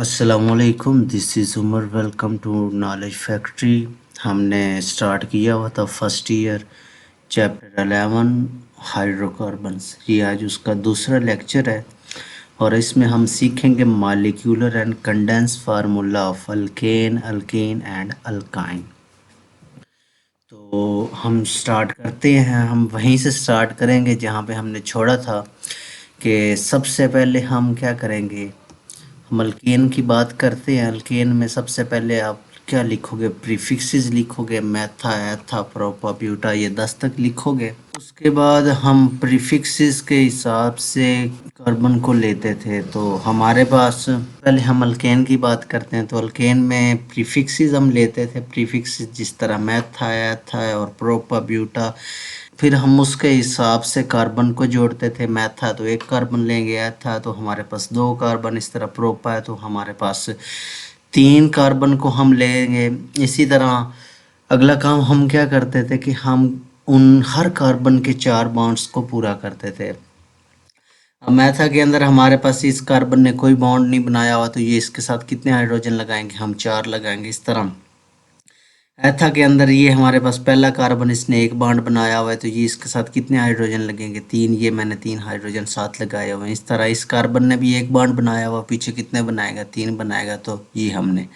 अस्सलामुअलैकुम, this is Umar. Welcome to knowledge factory. हमने start किया हुआ था फर्स्ट ईयर चैप्टर 11 हाइड्रोकार्बन्स। ये आज उसका दूसरा लेक्चर है और इसमें हम सीखेंगे molecular and condense formula of alkane, alkyne and alkyne. तो हम स्टार्ट करते हैं। हम वहीं से स्टार्ट करेंगे जहाँ पे हमने छोड़ा था कि सबसे पहले हम क्या करेंगे, हम अल्केन की बात करते हैं। अल्केन में सबसे पहले आप क्या लिखोगे, प्रीफिक्सेस लिखोगे, मेथा, एथा, प्रोपा, ब्यूटा, ये 10 तक लिखोगे। उसके बाद हम प्रीफिक्सेस के हिसाब से कार्बन को लेते थे। तो हमारे पास पहले हम अल्केन की बात करते हैं। तो अल्केन में प्रीफिक्सेस हम लेते थे, प्रीफिक्सेस जिस तरह मेथा, एथा और प्रोपा, ब्यूटा। फिर हम उसके हिसाब से कार्बन को जोड़ते थे। मेथा तो एक कार्बन लेंगे, एथा तो हमारे पास 2 कार्बन, इस तरह प्रोपा है तो हमारे पास 3 कार्बन को हम लेंगे। इसी तरह अगला काम हम क्या करते थे कि हम उन हर कार्बन के 4 बॉन्ड्स को पूरा करते थे। अब मेथा के अंदर हमारे पास इस कार्बन ने कोई बॉन्ड नहीं बनाया हुआ तो ये इसके साथ कितने हाइड्रोजन लगाएंगे, हम 4 लगाएंगे। इस तरह एथा के अंदर ये हमारे पास पहला कार्बन, इसने एक बॉन्ड बनाया हुआ है तो ये इसके साथ कितने हाइड्रोजन लगेंगे, 3। ये मैंने 3 हाइड्रोजन साथ लगाए हुए हैं। इस तरह इस कार्बन ने भी एक बॉन्ड बनाया हुआ, पीछे कितने बनाएगा, 3 बनाएगा। तो ये हमने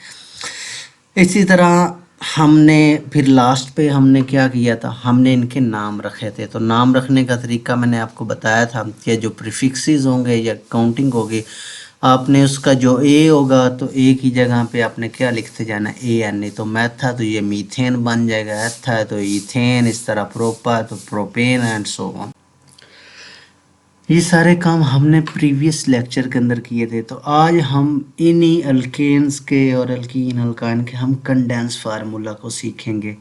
इसी तरह हमने फिर लास्ट पे हमने क्या किया था, हमने इनके नाम रखे थे। तो नाम रखने का तरीका मैंने आपको बताया था कि जो प्रीफिक्सेस होंगे या काउंटिंग होगी, आपने उसका जो ए होगा तो ए की जगह पे आपने क्या लिखते जाना, ए एन ए। तो मेथा तो ये मीथेन बन जाएगा, एथा है तो इथेन, इस तरह प्रोपा है तो प्रोपेन एंड सो ऑन। ये सारे काम हमने प्रीवियस लेक्चर के अंदर किए थे। तो आज हम इन्हीं अल्केन्स के और अल्कीन अल्काइन के हम कंडेंस फार्मूला को सीखेंगे।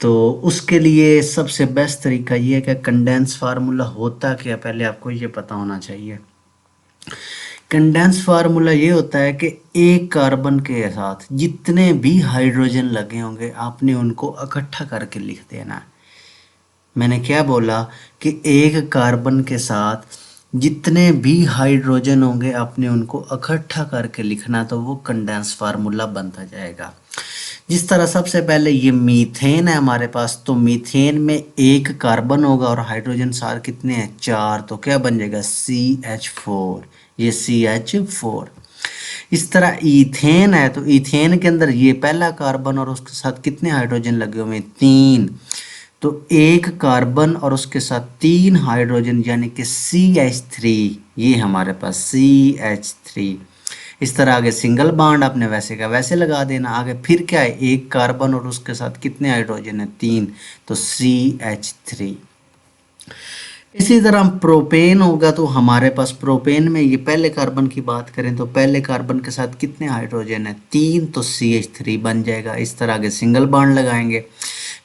तो उसके लिए सबसे बेस्ट तरीका ये है कि कंडेंस फार्मूला होता क्या, पहले आपको ये पता होना चाहिए। कंडेंस फार्मूला ये होता है कि एक कार्बन के साथ जितने भी हाइड्रोजन लगे होंगे आपने उनको इकट्ठा करके लिख देना है। मैंने क्या बोला कि एक कार्बन के साथ जितने भी हाइड्रोजन होंगे आपने उनको इकट्ठा करके लिखना, तो वो कंडेंस फार्मूला बनता जाएगा। जिस तरह सबसे पहले ये मीथेन है हमारे पास, तो मीथेन में एक कार्बन होगा और हाइड्रोजन सार कितने हैं, 4। तो क्या बन जाएगा, CH4, ये CH4। इस तरह ईथेन है तो ईथेन के अंदर ये पहला कार्बन और उसके साथ कितने हाइड्रोजन लगे हुए हैं, 3। तो एक कार्बन और उसके साथ 3 हाइड्रोजन यानी कि CH3, ये हमारे पास CH3। इस तरह आगे सिंगल बॉन्ड आपने वैसे का वैसे लगा देना। आगे फिर क्या है, एक कार्बन और उसके साथ कितने हाइड्रोजन है, 3, तो CH3। इसी तरह प्रोपेन होगा तो हमारे पास प्रोपेन में ये पहले कार्बन की बात करें तो पहले कार्बन के साथ कितने हाइड्रोजन है, 3, तो CH3 बन जाएगा। इस तरह आगे सिंगल बॉन्ड लगाएंगे।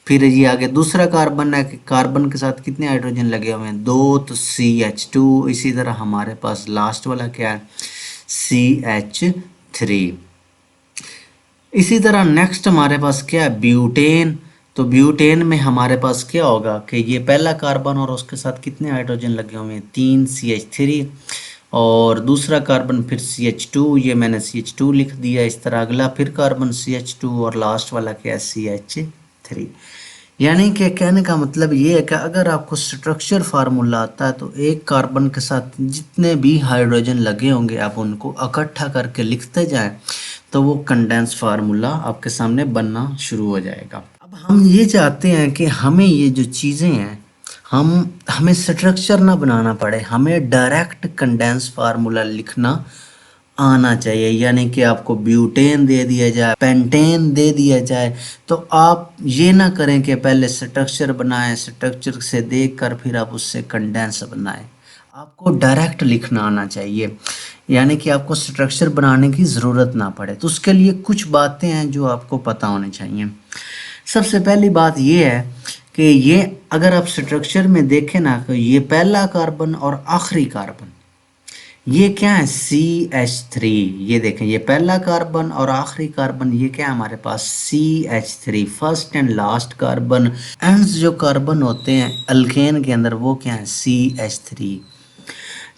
फिर ये आगे दूसरा कार्बन है, कार्बन के साथ कितने हाइड्रोजन लगे हुए हैं, 2, तो CH2। इसी तरह हमारे पास लास्ट वाला क्या है, CH3। इसी तरह नेक्स्ट हमारे पास क्या है, ब्यूटेन। तो ब्यूटेन में हमारे पास क्या होगा कि ये पहला कार्बन और उसके साथ कितने हाइड्रोजन लगे हुए हैं, 3, CH3। और दूसरा कार्बन फिर CH2, ये मैंने CH2 लिख दिया। इस तरह अगला फिर कार्बन CH2 और लास्ट वाला क्या है, CH3। यानी कि कहने का मतलब ये है कि अगर आपको स्ट्रक्चर फार्मूला आता है तो एक कार्बन के साथ जितने भी हाइड्रोजन लगे होंगे आप उनको इकट्ठा करके लिखते जाएं तो वो कंडेंस फार्मूला आपके सामने बनना शुरू हो जाएगा। अब हम ये चाहते हैं कि हमें ये जो चीज़ें हैं हमें स्ट्रक्चर ना बनाना पड़े, हमें डायरेक्ट कंडेंस फार्मूला लिखना आना चाहिए। यानी कि आपको ब्यूटेन दे दिया जाए, पेंटेन दे दिया जाए, तो आप ये ना करें कि पहले स्ट्रक्चर बनाएं, स्ट्रक्चर से देखकर फिर आप उससे कंडेंस बनाएं। आपको डायरेक्ट लिखना आना चाहिए, यानी कि आपको स्ट्रक्चर बनाने की ज़रूरत ना पड़े। तो उसके लिए कुछ बातें हैं जो आपको पता होनी चाहिए। सबसे पहली बात ये है कि ये अगर आप स्ट्रक्चर में देखें ना तो ये पहला कार्बन और आखिरी कार्बन ये क्या है, CH3। ये देखें ये पहला कार्बन और आखिरी कार्बन ये क्या है हमारे पास, CH3। First and last carbon and जो कार्बन होते हैं अल्केन के अंदर वो क्या है, CH3।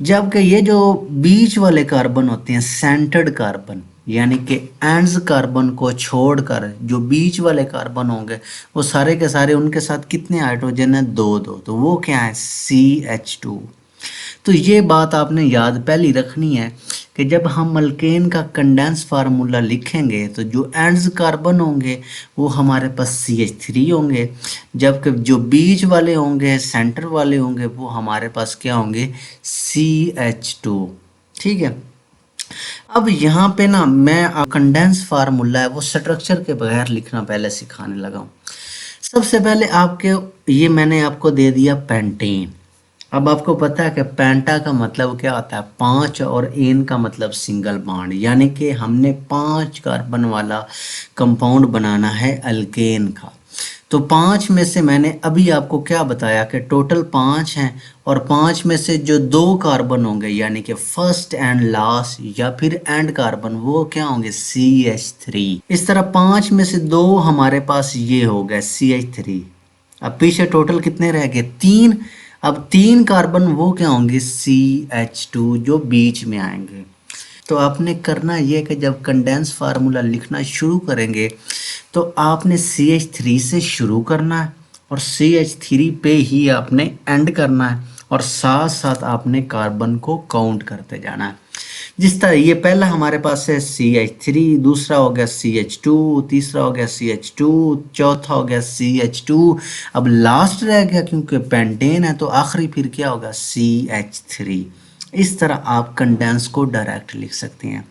जबकि ये जो बीच वाले कार्बन होते हैं सेंटर्ड कार्बन, यानी कि एंड्स कार्बन को छोड़कर जो बीच वाले कार्बन होंगे वो सारे के सारे, उनके साथ कितने हाइड्रोजन है, दो दो, तो वो क्या है, CH2। तो ये बात आपने याद पहले रखनी है कि जब हम अल्केन का कंडेंस फार्मूला लिखेंगे तो जो एंड्स कार्बन होंगे वो हमारे पास CH3 होंगे, जबकि जो बीच वाले होंगे, सेंटर वाले होंगे, वो हमारे पास क्या होंगे, CH2। ठीक है। अब यहाँ पे ना मैं कंडेंस फार्मूला है वो स्ट्रक्चर के बगैर लिखना पहले सिखाने लगा हूँ। सबसे पहले आपके ये मैंने आपको दे दिया पेंटेन। अब आपको पता है कि पेंटा का मतलब क्या होता है, पांच, और एन का मतलब सिंगल बॉन्ड, यानी कि हमने 5 कार्बन वाला कंपाउंड बनाना है अल्केन का। तो 5 में से मैंने अभी आपको क्या बताया कि टोटल 5 हैं, और 5 में से जो 2 कार्बन होंगे यानी कि फर्स्ट एंड लास्ट या फिर एंड कार्बन, वो क्या होंगे, CH3। इस तरह 5 में से 2 हमारे पास ये हो गए CH3। अब पीछे टोटल कितने रह गए, 3। अब 3 कार्बन वो क्या होंगे, CH2, जो बीच में आएंगे। तो आपने करना ये कि जब कंडेंस फार्मूला लिखना शुरू करेंगे तो आपने CH3 से शुरू करना है और CH3 पे ही आपने एंड करना है, और साथ साथ आपने कार्बन को काउंट करते जाना है। जिस तरह ये पहला हमारे पास है CH3, दूसरा हो गया CH2, तीसरा हो गया CH2, चौथा हो गया CH2, अब लास्ट रह गया क्योंकि पेंटेन है तो आखिरी फिर क्या होगा, CH3। इस तरह आप कंडेंस को डायरेक्ट लिख सकते हैं।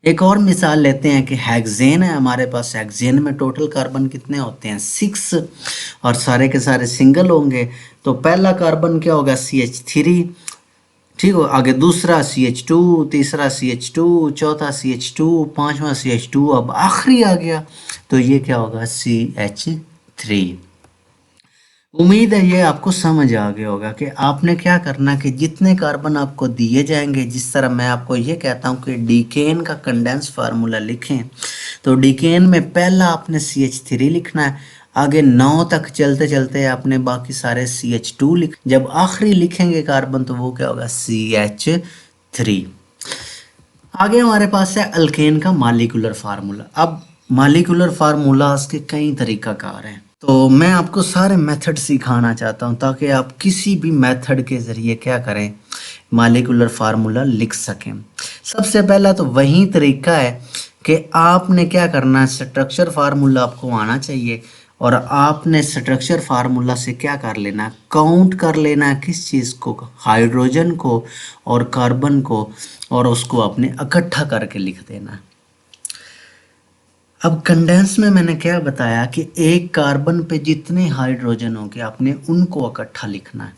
एक और मिसाल लेते हैं कि हेक्सेन है हमारे पास। हेक्सेन में टोटल कार्बन कितने होते हैं, 6, और सारे के सारे सिंगल होंगे। तो पहला कार्बन क्या होगा, CH3, ठीक हो, आगे दूसरा CH2, तीसरा CH2, चौथा CH2, पांचवा CH2, अब आखिरी आ गया तो ये क्या होगा, CH3। उम्मीद है ये आपको समझ आ गया होगा कि आपने क्या करना कि जितने कार्बन आपको दिए जाएंगे, जिस तरह मैं आपको ये कहता हूँ कि डीकेन का कंडेंस फार्मूला लिखें, तो डीकेन में पहला आपने CH3 लिखना है, आगे 9 तक चलते चलते आपने बाकी सारे CH2 लिख, जब आखिरी लिखेंगे कार्बन तो वो क्या होगा, CH3। आगे हमारे पास है अल्केन का मालिकुलर फार्मूला। अब मालिकुलर फार्मूलाज के कई तरीकाकार हैं, तो मैं आपको सारे मेथड सिखाना चाहता हूं ताकि आप किसी भी मेथड के ज़रिए क्या करें, मालिकुलर फार्मूला लिख सकें। सबसे पहला तो वही तरीका है कि आपने क्या करना है, स्ट्रक्चर फार्मूला आपको आना चाहिए, और आपने स्ट्रक्चर फार्मूला से क्या कर लेना, काउंट कर लेना किस चीज़ को, हाइड्रोजन को और कार्बन को, और उसको आपने इकट्ठा करके लिख देना। अब कंडेंस में मैंने क्या बताया कि एक कार्बन पे जितने हाइड्रोजन होंगे आपने उनको इकट्ठा लिखना है,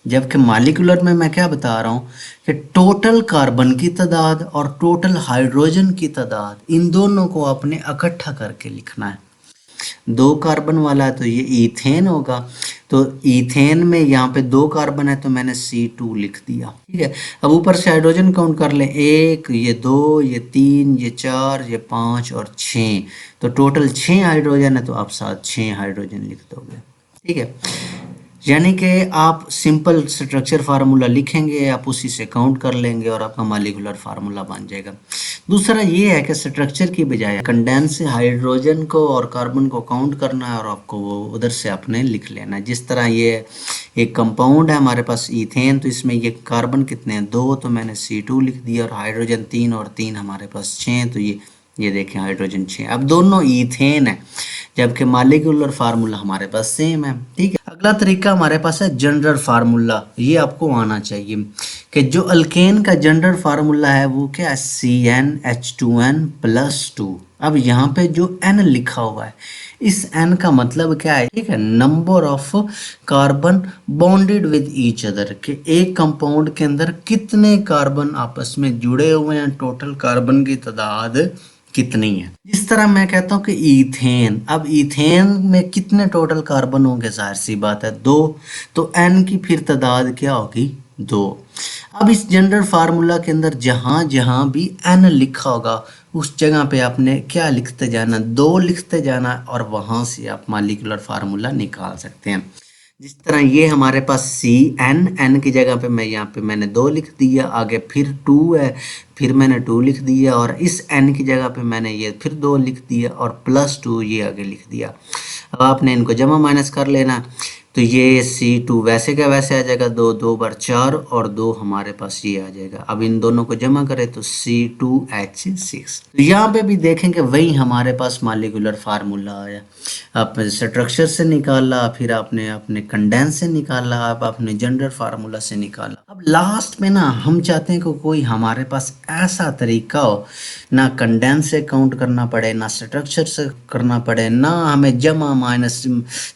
जबकि मालिकुलर में मैं क्या बता रहा हूँ कि टोटल कार्बन की तादाद और टोटल हाइड्रोजन की तादाद, इन दोनों को आपने इकट्ठा करके लिखना है। 2 कार्बन वाला है तो ये ईथेन होगा, तो ईथेन में यहाँ पे 2 कार्बन है तो मैंने C2 लिख दिया। ठीक है। अब ऊपर से हाइड्रोजन काउंट कर लें, 1, ये 2, ये 3, ये 4, ये 5 और 6, तो टोटल 6 हाइड्रोजन है, तो आप साथ 6 हाइड्रोजन लिख दोगे। ठीक है। यानी कि आप सिंपल स्ट्रक्चर फार्मूला लिखेंगे, आप उसी से काउंट कर लेंगे और आपका मालिकुलर फार्मूला बन जाएगा। दूसरा ये है कि स्ट्रक्चर की बजाय कंडेंस हाइड्रोजन को और कार्बन को काउंट करना है और आपको वो उधर से आपने लिख लेना है। जिस तरह ये एक कंपाउंड है हमारे पास ईथेन, तो इसमें ये कार्बन कितने हैं, 2, तो मैंने C2 लिख दिया, और हाइड्रोजन 3 और 3 हमारे पास 6, तो ये देखें हाइड्रोजन 6। अब दोनों ईथेन है जबकि मालिकुलर फार्मूला हमारे पास सेम है। ठीक है। अगला तरीका हमारे पास है जनरल फार्मूला। ये आपको आना चाहिए कि जो अल्केन का जनरल फार्मूला है वो क्या है, CnH2n+2। अब यहाँ पे जो n लिखा हुआ है, इस n का मतलब क्या है, ठीक है, number of carbon bonded with each other, के एक कंपाउंड के अंदर कितने कार्बन आपस में जुड़े हुए हैं, टोटल कार्बन की तादाद कितनी है। जिस तरह मैं कहता हूँ कि ईथेन, अब ईथेन में कितने टोटल कार्बन होंगे, जाहिर सी बात है 2, तो n की फिर तादाद क्या होगी, 2। अब इस जनरल फार्मूला के अंदर जहाँ जहाँ भी n लिखा होगा उस जगह पे आपने क्या लिखते जाना, 2 लिखते जाना, और वहाँ से आप मालिकुलर फार्मूला निकाल सकते हैं। जिस तरह ये हमारे पास सी एन की जगह पे मैं यहाँ पे मैंने 2 लिख दिया, आगे फिर 2 है, फिर मैंने 2 लिख दिया, और इस एन की जगह पे मैंने ये फिर 2 लिख दिया और +2 ये आगे लिख दिया। अब आपने इनको जमा माइनस कर लेना, तो ये C2 वैसे का वैसे आ जाएगा, 2 2 बार 4 और 2 हमारे पास ये आ जाएगा। अब इन दोनों को जमा करें तो C2H6। तो यहाँ पे भी देखेंगे वही हमारे पास मॉलिक्यूलर फार्मूला आया। आपने स्ट्रक्चर से निकाला, फिर आपने अपने कंडेंस से निकाला, अब आपने जनरल फार्मूला से निकाला। अब लास्ट में ना हम चाहते हैं कि कोई हमारे पास ऐसा तरीका हो, ना कंडेंस से काउंट करना पड़े, ना स्ट्रक्चर से करना पड़े, ना हमें जमा माइनस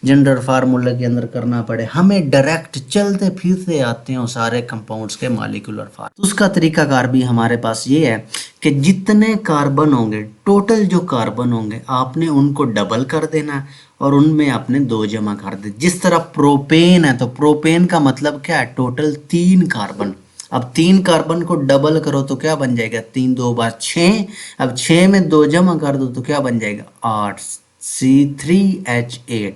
जनरल फार्मूला के अंदर करना पड़े, हमें डायरेक्ट चलते फिरते आते हैं सारे कंपाउंड्स के मॉलिक्यूलर फार्मूला। तो उसका तरीकाकार भी हमारे पास ये है कि जितने कार्बन होंगे, टोटल जो कार्बन होंगे, आपने उनको डबल कर देना और उनमें आपने 2 जमा कर दे। जिस तरह प्रोपेन है, तो प्रोपेन का मतलब क्या है, टोटल 3 कार्बन। अब 3 कार्बन को डबल करो तो क्या बन जाएगा, 3 2 बार 6। अब 6 में 2 जमा कर दो तो क्या बन जाएगा, 8, C3H8।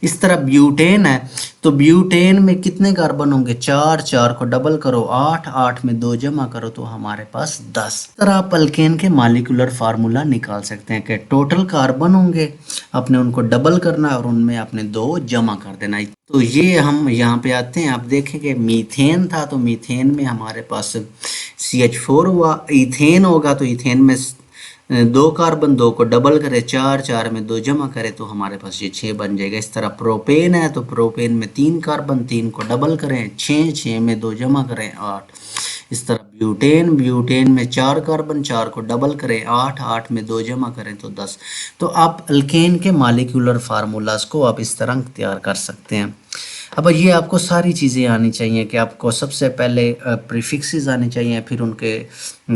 इस तरह ब्यूटेन है, तो ब्यूटेन में कितने कार्बन होंगे, 4, 4 को डबल करो 8, 8 में 2 जमा करो तो हमारे पास 10। इस तरह आप अल्केन के मॉलिक्यूलर फार्मूला निकाल सकते हैं कि टोटल कार्बन होंगे, अपने उनको डबल करना है और उनमें अपने 2 जमा कर देना है। तो ये हम यहाँ पे आते हैं, आप देखेंगे मीथेन था, तो मीथेन में हमारे पास CH4 हुआ। इथेन होगा तो इथेन में 2 कार्बन, 2 को डबल करें 4, 4 में 2 जमा करें तो हमारे पास ये 6 बन जाएगा। इस तरह प्रोपेन है, तो प्रोपेन में 3 कार्बन, 3 को डबल करें 6, 6 में 2 जमा करें 8। इस तरह ब्यूटेन, ब्यूटेन में 4 कार्बन, 4 को डबल करें 8, 8 में 2 जमा करें तो 10। तो आप अल्केन के मॉलिक्यूलर फार्मूलाज को आप इस तरह तैयार कर सकते हैं। अब ये आपको सारी चीज़ें आनी चाहिए कि आपको सबसे पहले प्रीफिक्सेस आने चाहिए, फिर उनके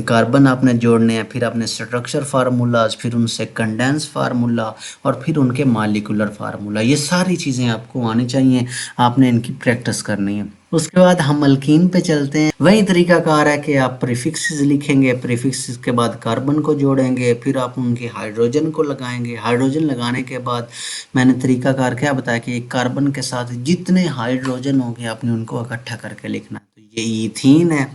कार्बन आपने जोड़ने हैं, फिर आपने स्ट्रक्चर फार्मूलाज, फिर उनसे कंडेंस फार्मूला और फिर उनके मॉलिक्यूलर फार्मूला, ये सारी चीज़ें आपको आनी चाहिए, आपने इनकी प्रैक्टिस करनी है। उसके बाद हम अल्कीन पे चलते हैं। वही तरीकाकार है कि आप प्रीफिक्सेस लिखेंगे, प्रीफिक्सेस के बाद कार्बन को जोड़ेंगे, फिर आप उनके हाइड्रोजन को लगाएंगे। हाइड्रोजन लगाने के बाद मैंने तरीकाकार क्या बताया कि एक कार्बन के साथ जितने हाइड्रोजन होंगे आपने उनको इकट्ठा करके लिखना है। तो ये ईथीन है,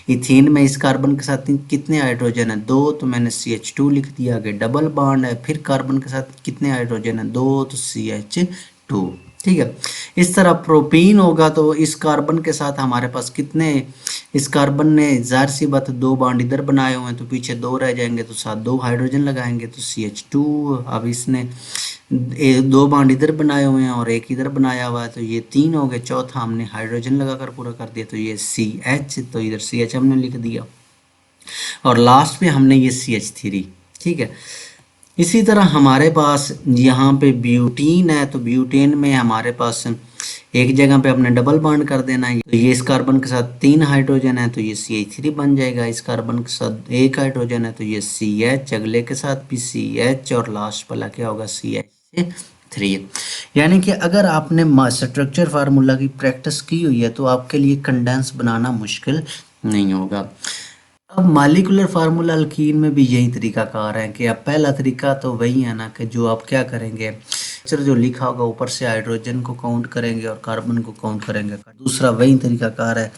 इथीन में इस कार्बन के साथ कितने हाइड्रोजन है, 2, तो मैंने CH2 लिख दिया। आगे डबल बॉन्ड है, फिर कार्बन के साथ कितने हाइड्रोजन है, 2, तो CH2। ठीक है। इस तरह प्रोपीन होगा तो इस कार्बन के साथ हमारे पास कितने, इस कार्बन ने जाहिर सी बात 2 बॉन्ड इधर बनाए हुए हैं तो पीछे 2 रह जाएंगे, तो साथ 2 हाइड्रोजन लगाएंगे तो CH2। अब इसने 2 बॉन्ड इधर बनाए हुए हैं और एक इधर बनाया हुआ है तो ये 3 हो गए। चौथा हमने हाइड्रोजन लगाकर पूरा कर दिया तो ये CH, तो इधर CH हमने लिख दिया और लास्ट में हमने ये CH3। ठीक है। इसी तरह हमारे पास यहाँ पे ब्यूटीन है, तो ब्यूटेन में हमारे पास एक जगह पे अपने डबल बॉन्ड कर देना है। तो ये इस कार्बन के साथ 3 हाइड्रोजन है तो ये CH3 बन जाएगा। इस कार्बन के साथ 1 हाइड्रोजन है तो ये CH, अगले के साथ भी CH और लास्ट वाला क्या होगा, CH3। यानी कि अगर आपने स्ट्रक्चर फार्मूला की प्रैक्टिस की हुई है तो आपके लिए कंडेंस बनाना मुश्किल नहीं होगा। अब मॉलिक्यूलर फार्मूला अल्कीन में भी यही तरीका कार है कि अब पहला तरीका तो वही है ना कि जो आप क्या करेंगे, स्ट्रक्चर जो लिखा होगा ऊपर से हाइड्रोजन को काउंट करेंगे और कार्बन को काउंट करेंगे। दूसरा वही तरीका कार है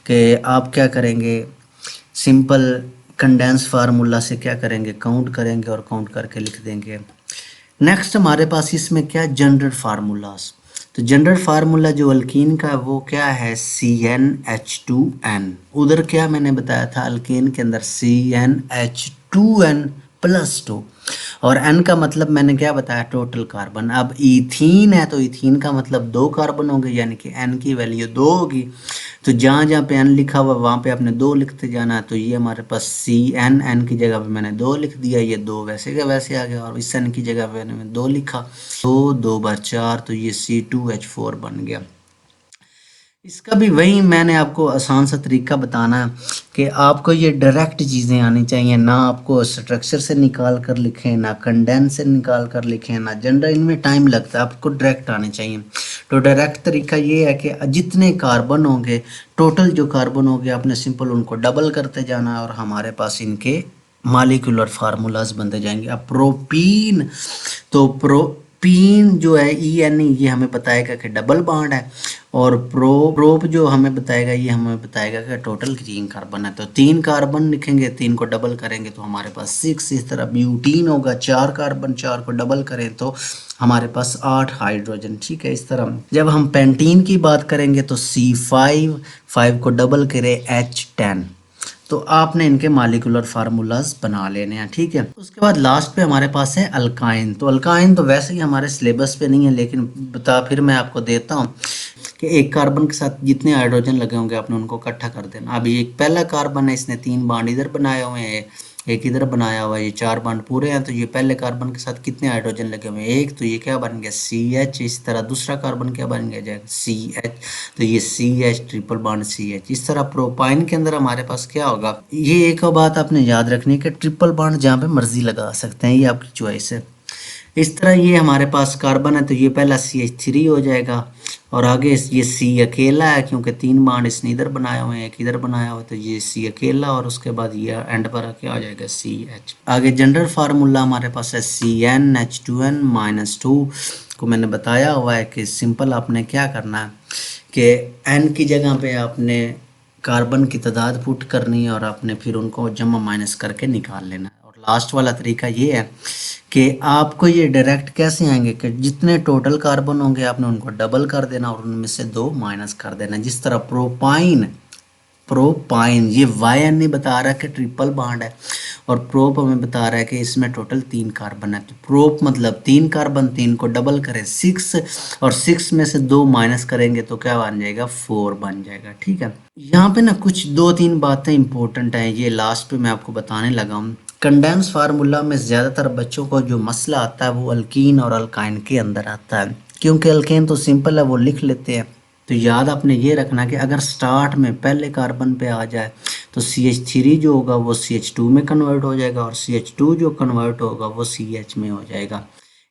कि आप क्या करेंगे, सिंपल कंडेंस फार्मूला से क्या करेंगे, काउंट करेंगे और काउंट करके लिख देंगे। नेक्स्ट हमारे पास इसमें क्या, जनरल फार्मूलाज। तो जनरल फार्मूला जो अल्कीन का वो क्या है, CnH2n। उधर क्या मैंने बताया था, अल्कीन के अंदर CnH2n+2 और n का मतलब मैंने क्या बताया, टोटल कार्बन। अब इथीन है तो इथीन का मतलब 2 कार्बन होंगे यानी कि n की वैल्यू 2 होगी। तो जहाँ जहाँ पे n लिखा हुआ वहाँ पे आपने 2 लिखते जाना है। तो ये हमारे पास CN की जगह पे मैंने 2 लिख दिया, ये 2 वैसे का वैसे आ गया और इस n की जगह पे मैंने 2 लिखा, 2 2 बार 4 तो ये C2H4 बन गया। इसका भी वही मैंने आपको आसान सा तरीका बताना है कि आपको ये डायरेक्ट चीज़ें आनी चाहिए, ना आपको स्ट्रक्चर से निकाल कर लिखें, ना कंडेंस से निकाल कर लिखें, ना जनरल, इनमें टाइम लगता है, आपको डायरेक्ट आने चाहिए। तो डायरेक्ट तरीका ये है कि जितने कार्बन होंगे, टोटल जो कार्बन होंगे, आपने सिंपल उनको डबल करते जाना है और हमारे पास इनके मॉलिक्यूलर फार्मूलाज बनते जाएंगे। अब प्रोपीन, तो प्रोपीन जो है EN ये हमें बताएगा कि डबल बॉन्ड है, और प्रोप जो हमें बताएगा ये हमें बताएगा कि टोटल 3 कार्बन है। तो 3 कार्बन लिखेंगे, 3 को डबल करेंगे तो हमारे पास 6। इस तरह ब्यूटीन होगा, 4 कार्बन, 4 को डबल करें तो हमारे पास 8 हाइड्रोजन। ठीक है। इस तरह जब हम पेंटीन की बात करेंगे तो C5, 5 को डबल करें H10। तो आपने इनके मालिकुलर फार्मूलाज बना लेने हैं। ठीक है। उसके बाद लास्ट पे हमारे पास है अल्काइन। तो अल्काइन तो वैसे ही हमारे सिलेबस पे नहीं है, लेकिन फिर मैं आपको देता हूँ कि एक कार्बन के साथ जितने हाइड्रोजन लगे होंगे आपने उनको इकट्ठा कर देना। अभी एक पहला कार्बन है, इसने 3 बॉन्ड इधर बनाए हुए हैं, एक इधर बनाया हुआ है, ये 4 बॉन्ड पूरे हैं। तो ये पहले कार्बन के साथ कितने हाइड्रोजन लगे हुए हैं, एक। तो ये क्या बन गया CH। इस तरह दूसरा कार्बन क्या बन गया जाएगा CH। तो ये CH ट्रिपल बॉन्ड CH। इस तरह प्रोपाइन के अंदर हमारे पास क्या होगा, ये एक बात आपने याद रखनी है कि ट्रिपल बॉन्ड जहाँ पे मर्जी लगा सकते हैं, ये आपकी चॉइस है। इस तरह ये हमारे पास कार्बन है, तो ये पहला CH3 हो जाएगा, और आगे ये C अकेला है क्योंकि 3 बॉन्ड इसने इधर बनाए हुए हैं, एक इधर बनाया हुआ है, तो ये C अकेला, और उसके बाद ये एंड पर क्या आ जाएगा CH। आगे जनरल फार्मूला हमारे पास है CnH2n-2 को मैंने बताया हुआ है कि सिंपल आपने क्या करना है कि n की जगह पे आपने कार्बन की तादाद पुट करनी है और आपने फिर उनको जमा माइनस करके निकाल लेना है। और लास्ट वाला तरीका ये है कि आपको ये डायरेक्ट कैसे आएंगे कि जितने टोटल कार्बन होंगे आपने उनको डबल कर देना और उनमें से 2 माइनस कर देना। जिस तरह प्रोपाइन ये YN नहीं बता रहा कि ट्रिपल बॉन्ड है, और प्रोप हमें बता रहा है कि इसमें टोटल 3 कार्बन है। तो प्रोप मतलब 3 कार्बन, 3 को डबल करें 6, और 6 में से 2 माइनस करेंगे तो क्या बन जाएगा, 4 बन जाएगा। ठीक है। यहाँ पे ना कुछ 2-3 बातें इंपॉर्टेंट हैं, ये लास्ट पे मैं आपको बताने लगा हूँ। कंडेंस फार्मूला में ज़्यादातर बच्चों को जो मसला आता है वो अल्कीन और अल्काइन के अंदर आता है, क्योंकि अल्केन तो सिंपल है, वो लिख लेते हैं। तो याद आपने ये रखना कि अगर स्टार्ट में पहले कार्बन पे आ जाए तो CH3 जो होगा वो CH2 में कन्वर्ट हो जाएगा, और CH2 जो कन्वर्ट होगा वो CH में हो जाएगा।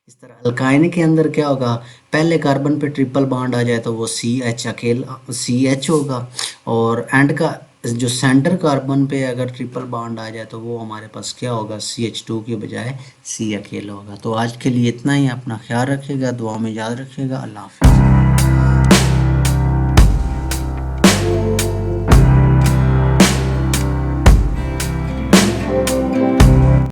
इस तरह अल्काइन के अंदर क्या होगा, पहले कार्बन पे ट्रिपल बॉन्ड आ जाए तो वो CH अकेला CH होगा, और एंड का जो सेंटर कार्बन पे अगर ट्रिपल बॉन्ड आ जाए तो वो हमारे पास क्या होगा, CH2 के बजाय C अकेला होगा। तो आज के लिए इतना ही। अपना ख्याल रखिएगा, दुआ में याद रखिएगा। अल्लाह हाफिज़।